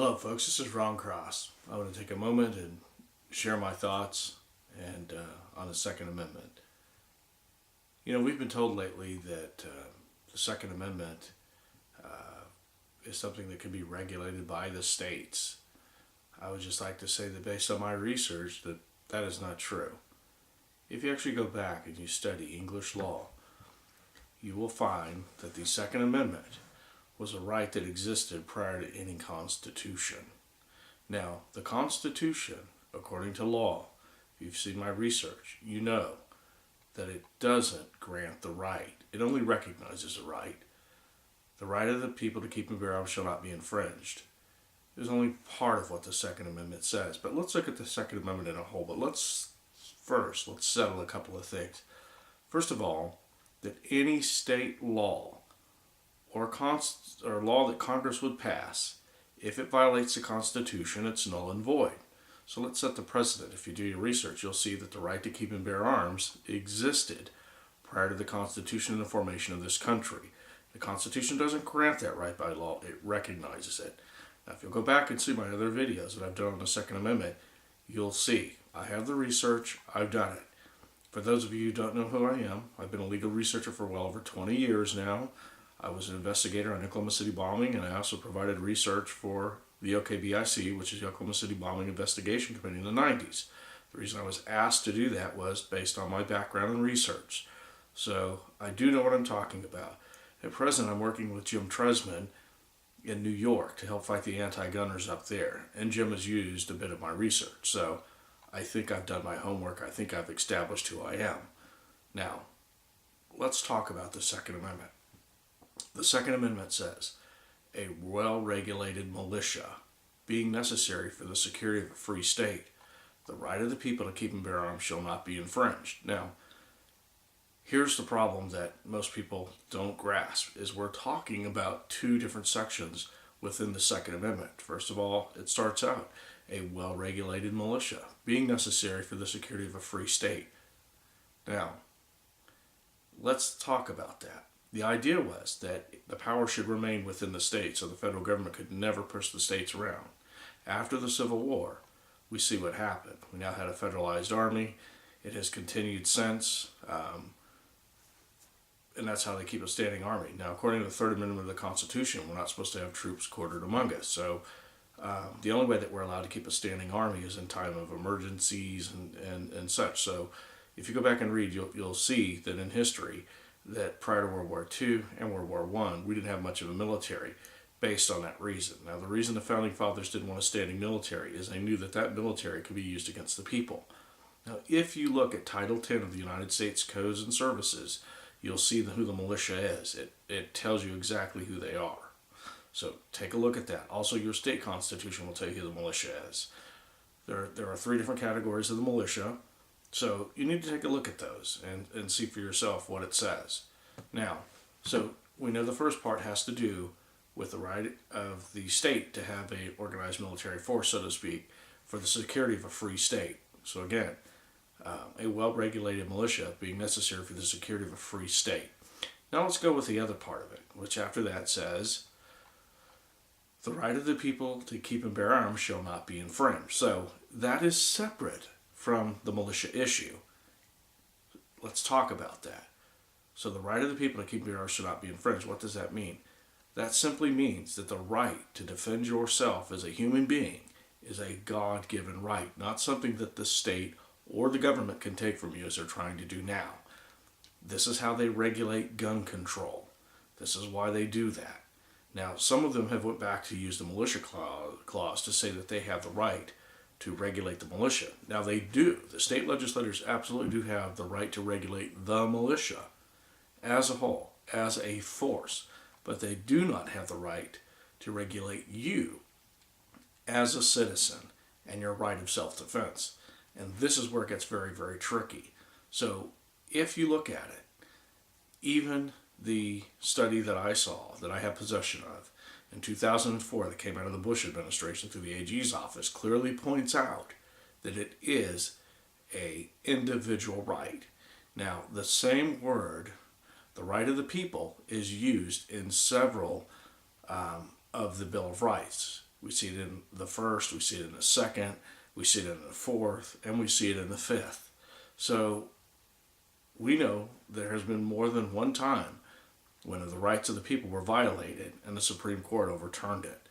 Hello folks, this is Ron Cross. I want to take a moment and share my thoughts on the Second Amendment. You know, we've been told lately that the Second Amendment is something that can be regulated by the states. I would just like to say that based on my research that is not true. If you actually go back and you study English law, you will find that the Second Amendment was a right that existed prior to any constitution. Now, the Constitution, according to law, if you've seen my research, you know that it doesn't grant the right. It only recognizes a right. The right of the people to keep and bear arms shall not be infringed is only part of what the Second Amendment says. But let's look at the Second Amendment in a whole. But let's settle a couple of things. First of all, that any state law or law that Congress would pass, if it violates the Constitution, it's null and void. So let's set the precedent. If you do your research, you'll see that the right to keep and bear arms existed prior to the Constitution and the formation of this country. The Constitution doesn't grant that right by law, it recognizes it. Now, if you'll go back and see my other videos that I've done on the Second Amendment, you'll see I have the research, I've done it. For those of you who don't know who I am, I've been a legal researcher for well over 20 years now. I was an investigator on Oklahoma City bombing, and I also provided research for the OKBIC, which is the Oklahoma City Bombing Investigation Committee in the 90s. The reason I was asked to do that was based on my background in research. So I do know what I'm talking about. At present, I'm working with Jim Tresman in New York to help fight the anti-gunners up there, and Jim has used a bit of my research. So I think I've done my homework. I think I've established who I am. Now, let's talk about the Second Amendment. The Second Amendment says, a well-regulated militia being necessary for the security of a free state, the right of the people to keep and bear arms shall not be infringed. Now, here's the problem that most people don't grasp, is we're talking about two different sections within the Second Amendment. First of all, it starts out, a well-regulated militia being necessary for the security of a free state. Now, let's talk about that. The idea was that the power should remain within the states, so the federal government could never push the states around. After the Civil War, we see what happened. We now had a federalized army. It has continued since, and that's how they keep a standing army. Now, according to the Third Amendment of the Constitution, we're not supposed to have troops quartered among us. So the only way that we're allowed to keep a standing army is in time of emergencies and such. So if you go back and read, you'll see that in history, that prior to World War II and World War I, we didn't have much of a military based on that reason. Now, the reason the Founding Fathers didn't want a standing military is they knew that that military could be used against the people. Now, if you look at Title 10 of the United States Codes and Services, you'll see who the militia is. It tells you exactly who they are. So take a look at that. Also, your state constitution will tell you who the militia is. There are three different categories of the militia. So you need to take a look at those and see for yourself what it says. Now, so we know the first part has to do with the right of the state to have a organized military force, so to speak, for the security of a free state. So again, a well-regulated militia being necessary for the security of a free state. Now let's go with the other part of it, which after that says, the right of the people to keep and bear arms shall not be infringed. So that is separate from the militia issue. Let's talk about that. So the right of the people to keep and bear arms shall not be infringed. What does that mean? That simply means that the right to defend yourself as a human being is a God-given right, not something that the state or the government can take from you as they're trying to do now. This is how they regulate gun control. This is why they do that. Now, some of them have went back to use the militia clause to say that they have the right to regulate the militia. Now they do. The state legislators absolutely do have the right to regulate the militia as a whole, as a force. But they do not have the right to regulate you as a citizen and your right of self-defense. And this is where it gets very, very tricky. So if you look at it, even the study that I saw, that I have possession of, in 2004 that came out of the Bush administration through the AG's office, clearly points out that it is an individual right. Now, the same word, the right of the people, is used in several of the Bill of Rights. We see it in the first, we see it in the second, we see it in the fourth, and we see it in the fifth. So we know there has been more than one time when the rights of the people were violated and the Supreme Court overturned it.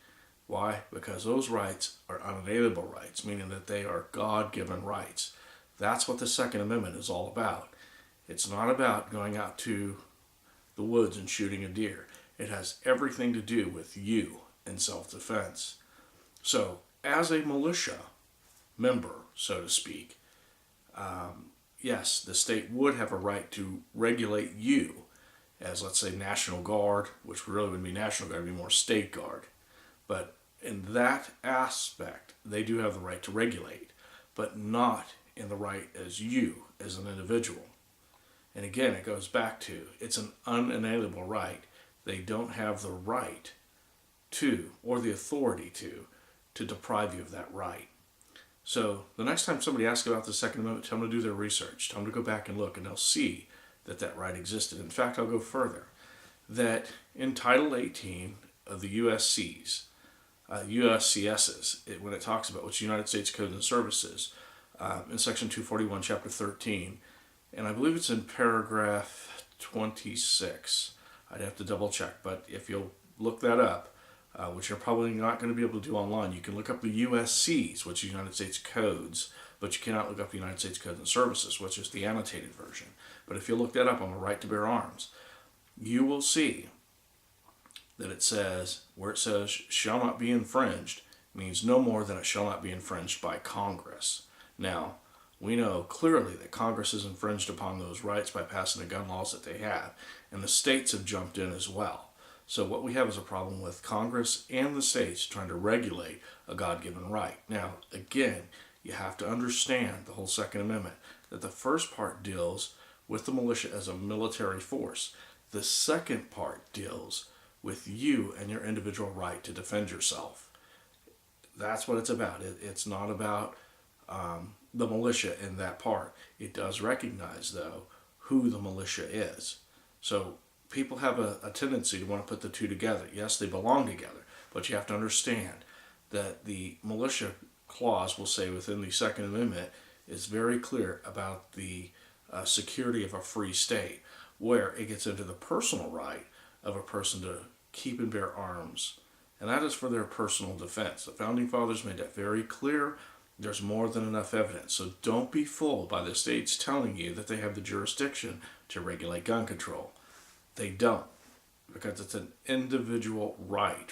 Why? Because those rights are unalienable rights, meaning that they are God-given rights. That's what the Second Amendment is all about. It's not about going out to the woods and shooting a deer. It has everything to do with you and self-defense. So, as a militia member, so to speak, yes, the state would have a right to regulate you as, let's say, National Guard, which really wouldn't be National Guard, it would be more State Guard. But in that aspect, they do have the right to regulate, but not in the right as you, as an individual. And again, it goes back to, it's an unalienable right. They don't have the right to, or the authority to deprive you of that right. So the next time somebody asks about the Second Amendment, tell them to do their research. Tell them to go back and look, and they'll see that that right existed. In fact, I'll go further. That in Title 18 of the USCs, USCSs, when it talks about which United States Codes and Services, in Section 241, Chapter 13, and I believe it's in paragraph 26. I'd have to double check, but if you'll look that up, which you're probably not going to be able to do online, you can look up the USCs, which is United States Codes, but you cannot look up the United States Codes and Services, which is the annotated version. But if you look that up on the right to bear arms, you will see that it says, where it says shall not be infringed, means no more than it shall not be infringed by Congress. Now, we know clearly that Congress has infringed upon those rights by passing the gun laws that they have, and the states have jumped in as well. So what we have is a problem with Congress and the states trying to regulate a God-given right. Now, again, you have to understand the whole Second Amendment, that the first part deals with the militia as a military force. The second part deals with you and your individual right to defend yourself. That's what it's about. It's not about the militia in that part. It does recognize, though, who the militia is. So people have a tendency to want to put the two together. Yes, they belong together, but you have to understand that the militia clause will say within the Second Amendment is very clear about the security of a free state, where it gets into the personal right of a person to keep and bear arms, and that is for their personal defense. The Founding Fathers made that very clear. There's more than enough evidence, so don't be fooled by the states telling you that they have the jurisdiction to regulate gun control. They don't, because it's an individual right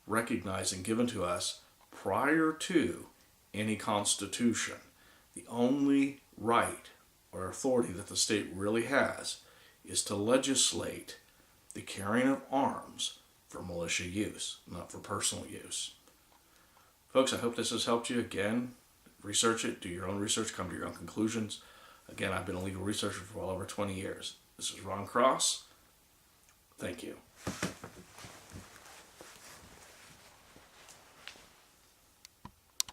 recognized and given to us prior to any constitution. The only right or authority that the state really has is to legislate the carrying of arms for militia use, not for personal use. Folks, I hope this has helped you. Again, research it, do your own research, come to your own conclusions. Again, I've been a legal researcher for well over 20 years. This is Ron Cross. Thank you.